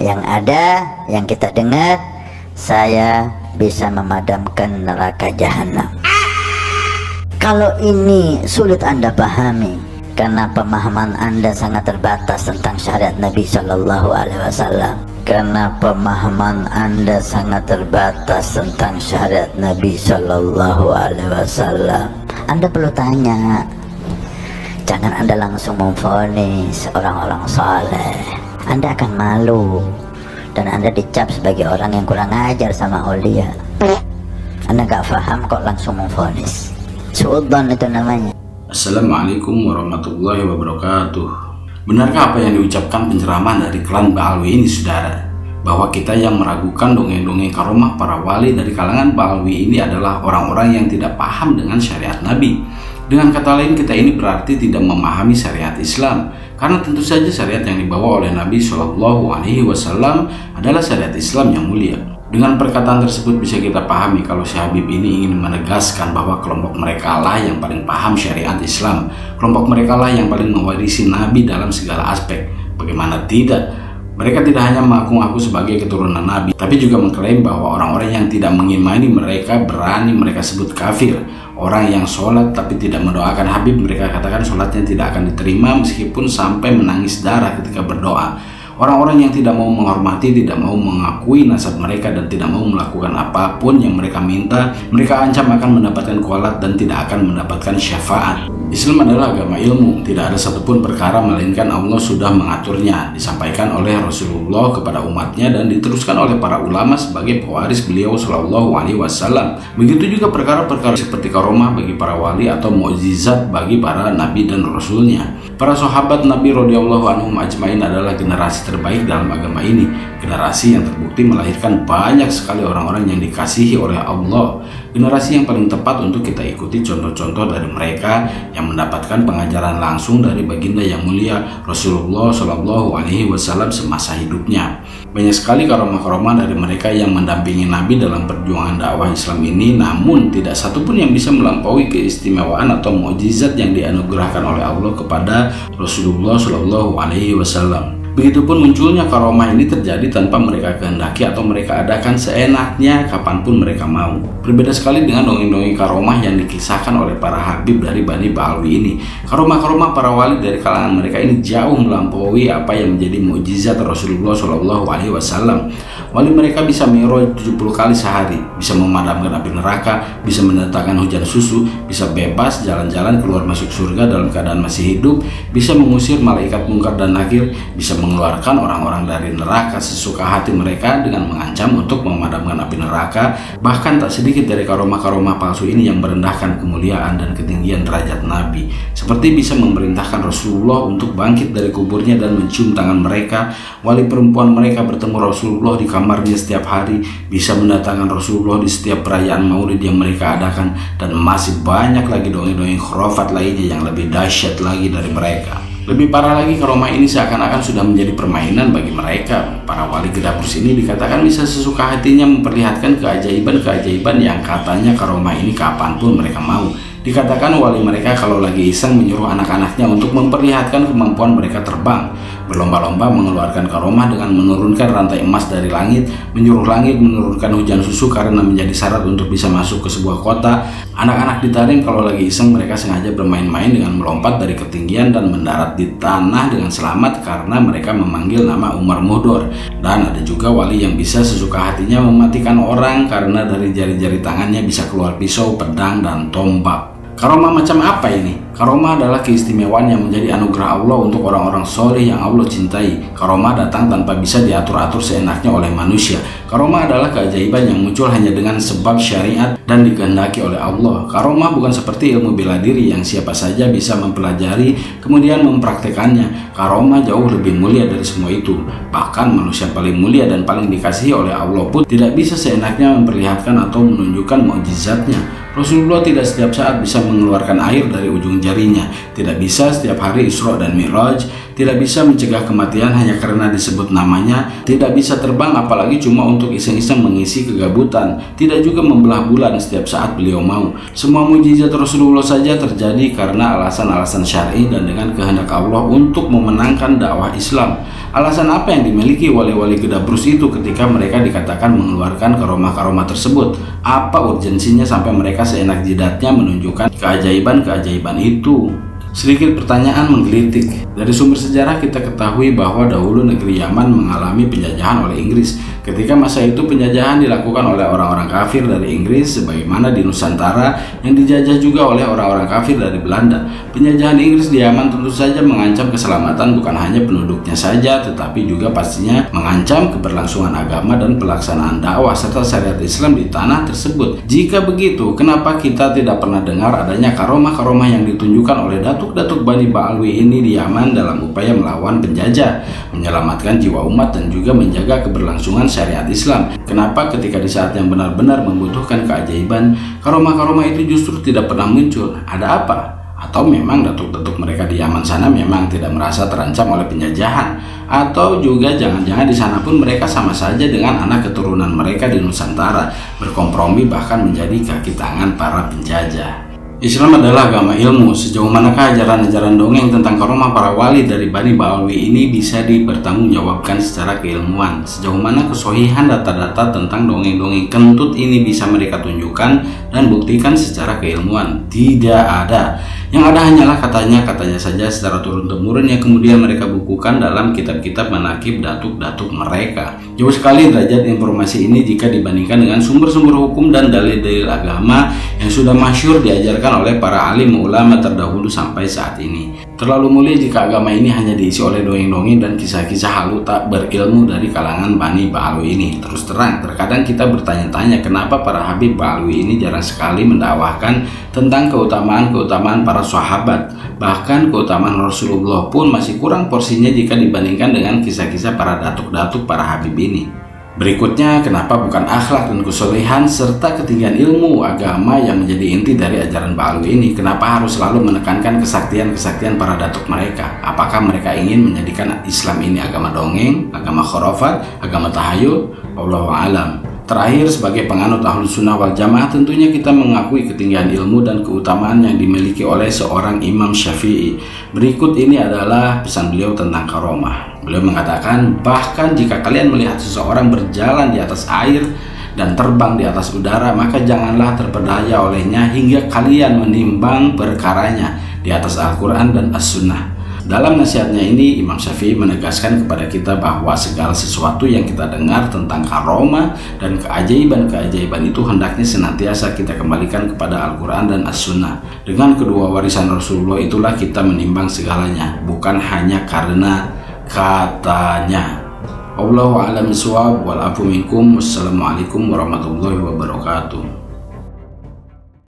Yang ada, yang kita dengar, saya bisa memadamkan neraka jahanam. Kalau ini sulit Anda pahami karena pemahaman Anda sangat terbatas tentang syariat Nabi Shallallahu Alaihi Wasallam. Karena pemahaman Anda sangat terbatas tentang syariat Nabi Shallallahu Alaihi Wasallam, Anda perlu tanya. Jangan Anda langsung memvonis orang-orang saleh. Anda akan malu dan Anda dicap sebagai orang yang kurang ajar sama aulia. Anda gak paham kok langsung memvonis. Suudzon itu namanya. Assalamualaikum warahmatullahi wabarakatuh. Benarkah apa yang diucapkan penceramah dari klan Ba'alwi ini, saudara? Bahwa kita yang meragukan dongeng-dongeng karomah para wali dari kalangan Ba'alwi ini adalah orang-orang yang tidak paham dengan syariat Nabi. Dengan kata lain, kita ini berarti tidak memahami syariat Islam. Karena tentu saja syariat yang dibawa oleh Nabi Shallallahu Alaihi Wasallam adalah syariat Islam yang mulia. Dengan perkataan tersebut bisa kita pahami kalau Syekh Habib ini ingin menegaskan bahwa kelompok mereka lah yang paling paham syariat Islam. Kelompok mereka lah yang paling mewarisi Nabi dalam segala aspek. Bagaimana tidak? Mereka tidak hanya mengaku-ngaku sebagai keturunan Nabi, tapi juga mengklaim bahwa orang-orang yang tidak mengimani mereka berani mereka sebut kafir. Orang yang sholat tapi tidak mendoakan Habib, mereka katakan sholatnya tidak akan diterima meskipun sampai menangis darah ketika berdoa. Orang-orang yang tidak mau menghormati, tidak mau mengakui nasab mereka dan tidak mau melakukan apapun yang mereka minta, mereka ancam akan mendapatkan kualat dan tidak akan mendapatkan syafaat. Islam adalah agama ilmu, tidak ada satupun perkara melainkan Allah sudah mengaturnya, disampaikan oleh Rasulullah kepada umatnya dan diteruskan oleh para ulama sebagai pewaris beliau Shallallahu Alaihi Wasallam. Begitu juga perkara-perkara seperti karomah bagi para wali atau mukjizat bagi para nabi dan rasulnya. Para sahabat Nabi radhiyallahu anhum ajmain adalah generasi terbaik dalam agama ini, generasi yang terbukti melahirkan banyak sekali orang-orang yang dikasihi oleh Allah, generasi yang paling tepat untuk kita ikuti contoh-contoh dari mereka yang mendapatkan pengajaran langsung dari baginda yang mulia Rasulullah Shallallahu Alaihi Wasallam semasa hidupnya. Banyak sekali karomah-karomah dari mereka yang mendampingi Nabi dalam perjuangan dakwah Islam ini, namun tidak satupun yang bisa melampaui keistimewaan atau mukjizat yang dianugerahkan oleh Allah kepada Rasulullah Shallallahu Alaihi Wasallam. Begitupun munculnya karomah ini terjadi tanpa mereka kehendaki atau mereka adakan seenaknya kapanpun mereka mau. Berbeda sekali dengan dongeng-dongeng karomah yang dikisahkan oleh para habib dari Bani Ba'alwi ini. Karomah-karomah para wali dari kalangan mereka ini jauh melampaui apa yang menjadi mukjizat Rasulullah Shallallahu Alaihi Wasallam. Wali mereka bisa mi'raj 70 kali sehari, bisa memadamkan api neraka, bisa mendatangkan hujan susu, bisa bebas jalan-jalan keluar masuk surga dalam keadaan masih hidup, bisa mengusir malaikat mungkar dan nakir, bisa mengeluarkan orang-orang dari neraka sesuka hati mereka dengan mengancam untuk memadamkan api neraka. Bahkan tak sedikit dari karomah-karomah palsu ini yang merendahkan kemuliaan dan ketinggian derajat Nabi, seperti bisa memerintahkan Rasulullah untuk bangkit dari kuburnya dan mencium tangan mereka. Wali perempuan mereka bertemu Rasulullah di kamarnya setiap hari, bisa mendatangkan Rasulullah di setiap perayaan maulid yang mereka adakan, dan masih banyak lagi dongeng-dongeng khurafat lainnya yang lebih dahsyat lagi dari mereka. Lebih parah lagi, karomah ini seakan-akan sudah menjadi permainan bagi mereka. Para wali Gedabus ini dikatakan bisa sesuka hatinya memperlihatkan keajaiban-keajaiban yang katanya karomah ini kapanpun mereka mau. Dikatakan wali mereka kalau lagi iseng menyuruh anak-anaknya untuk memperlihatkan kemampuan mereka terbang, berlomba-lomba mengeluarkan karomah dengan menurunkan rantai emas dari langit, menyuruh langit menurunkan hujan susu karena menjadi syarat untuk bisa masuk ke sebuah kota. Anak-anak ditaring kalau lagi iseng mereka sengaja bermain-main dengan melompat dari ketinggian dan mendarat di tanah dengan selamat karena mereka memanggil nama Umar Mudor. Dan ada juga wali yang bisa sesuka hatinya mematikan orang karena dari jari-jari tangannya bisa keluar pisau, pedang, dan tombak. Karomah macam apa ini? Karomah adalah keistimewaan yang menjadi anugerah Allah untuk orang-orang soleh yang Allah cintai. Karomah datang tanpa bisa diatur-atur seenaknya oleh manusia. Karomah adalah keajaiban yang muncul hanya dengan sebab syariat dan dikehendaki oleh Allah. Karomah bukan seperti ilmu bela diri yang siapa saja bisa mempelajari kemudian mempraktekannya. Karomah jauh lebih mulia dari semua itu. Bahkan manusia paling mulia dan paling dikasihi oleh Allah pun tidak bisa seenaknya memperlihatkan atau menunjukkan mukjizatnya. Rasulullah tidak setiap saat bisa mengeluarkan air dari ujung jarinya, tidak bisa setiap hari Isra dan Mi'raj, Tidak bisa mencegah kematian hanya karena disebut namanya. Tidak bisa terbang apalagi cuma untuk iseng-iseng mengisi kegabutan. Tidak juga membelah bulan setiap saat beliau mau. Semua mujizat Rasulullah saja terjadi karena alasan-alasan syar'i dan dengan kehendak Allah untuk memenangkan dakwah Islam. Alasan apa yang dimiliki wali-wali Gedabrus itu ketika mereka dikatakan mengeluarkan karomah-karomah tersebut? Apa urgensinya sampai mereka seenak jidatnya menunjukkan keajaiban-keajaiban itu? Sedikit pertanyaan menggelitik. Dari sumber sejarah kita ketahui bahwa dahulu negeri Yaman mengalami penjajahan oleh Inggris. Ketika masa itu penjajahan dilakukan oleh orang-orang kafir dari Inggris, sebagaimana di Nusantara yang dijajah juga oleh orang-orang kafir dari Belanda. Penjajahan Inggris di Yaman tentu saja mengancam keselamatan bukan hanya penduduknya saja, tetapi juga pastinya mengancam keberlangsungan agama dan pelaksanaan dakwah serta syariat Islam di tanah tersebut. Jika begitu, kenapa kita tidak pernah dengar adanya karomah-karomah yang ditunjukkan oleh datuk-datuk Bani Ba'alwi ini di Yaman dalam upaya melawan penjajah, menyelamatkan jiwa umat dan juga menjaga keberlangsungan syariat Islam? Kenapa ketika di saat yang benar-benar membutuhkan keajaiban, karomah-karomah itu justru tidak pernah muncul? Ada apa? Atau memang datuk-datuk mereka di Yaman sana memang tidak merasa terancam oleh penjajahan? Atau juga jangan-jangan di sana pun mereka sama saja dengan anak keturunan mereka di Nusantara, berkompromi bahkan menjadi kaki tangan para penjajah? Islam adalah agama ilmu. Sejauh manakah ajaran-ajaran dongeng tentang karomah para wali dari Bani Ba'alwi ini bisa dipertanggungjawabkan secara keilmuan? Sejauh mana kesohihan data-data tentang dongeng-dongeng kentut ini bisa mereka tunjukkan dan buktikan secara keilmuan? Tidak ada. Yang ada hanyalah katanya saja secara turun-temurun yang kemudian mereka bukukan dalam kitab-kitab manakib datuk-datuk mereka. Jauh sekali derajat informasi ini jika dibandingkan dengan sumber-sumber hukum dan dalil-dalil agama yang sudah masyhur diajarkan oleh para alim ulama terdahulu sampai saat ini. Terlalu mulia jika agama ini hanya diisi oleh dongeng-dongeng dan kisah-kisah halu tak berilmu dari kalangan Bani Ba'alwi ini. Terus terang, terkadang kita bertanya-tanya kenapa para Habib Ba'alwi ini jarang sekali mendakwahkan tentang keutamaan-keutamaan para sahabat. Bahkan keutamaan Rasulullah pun masih kurang porsinya jika dibandingkan dengan kisah-kisah para datuk-datuk para Habib ini. Berikutnya, kenapa bukan akhlak dan kesolehan serta ketinggian ilmu agama yang menjadi inti dari ajaran Ba'alwi ini? Kenapa harus selalu menekankan kesaktian-kesaktian para datuk mereka? Apakah mereka ingin menjadikan Islam ini agama dongeng, agama khurafat, agama tahayul? Wallahu a'lam. Terakhir, sebagai penganut Ahlus Sunnah wal Jamaah, tentunya kita mengakui ketinggian ilmu dan keutamaan yang dimiliki oleh seorang Imam Syafi'i. Berikut ini adalah pesan beliau tentang karomah. Beliau mengatakan, bahkan jika kalian melihat seseorang berjalan di atas air dan terbang di atas udara, maka janganlah terpedaya olehnya hingga kalian menimbang perkaranya di atas Al-Quran dan As-Sunnah. Dalam nasihatnya ini, Imam Syafi'i menegaskan kepada kita bahwa segala sesuatu yang kita dengar tentang karomah dan keajaiban-keajaiban itu hendaknya senantiasa kita kembalikan kepada Al-Quran dan As-Sunnah. Dengan kedua warisan Rasulullah itulah kita menimbang segalanya, bukan hanya karena katanya. Wallahu a'lam bishawab wal afu minkum. Wassalamualaikum warahmatullahi wabarakatuh.